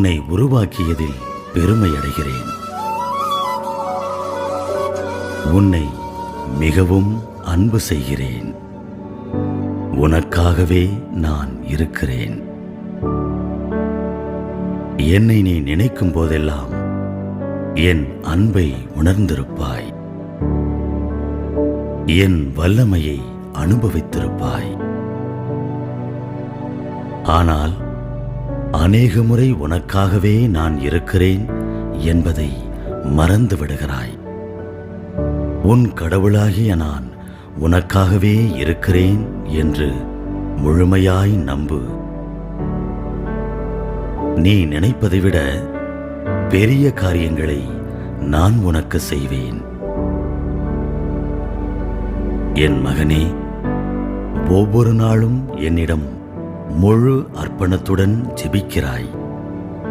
உன்னை உருவாக்கியதில் பெருமை அடைகிறேன். உன்னை மிகவும் அன்பு செய்கிறேன். உனக்காகவே நான் இருக்கிறேன். என்னை நீ நினைக்கும் போதெல்லாம் என் அன்பை உணர்ந்திருப்பாய். என் வல்லமையை அனுபவித்திருப்பாய். ஆனால் அநேக முறை உனக்காகவே நான் இருக்கிறேன் என்பதை மறந்து விடுகிறாய். உன் கடவுளாகிய நான் உனக்காகவே இருக்கிறேன் என்று முழுமையாய் நம்பு. நீ நினைப்பதை விட பெரிய காரியங்களை நான் உனக்கு செய்வேன். என் மகனே, ஒவ்வொரு நாளும் என்னிடம் முழு அர்ப்பணத்துடன் ஜெபிக்கிறாய்.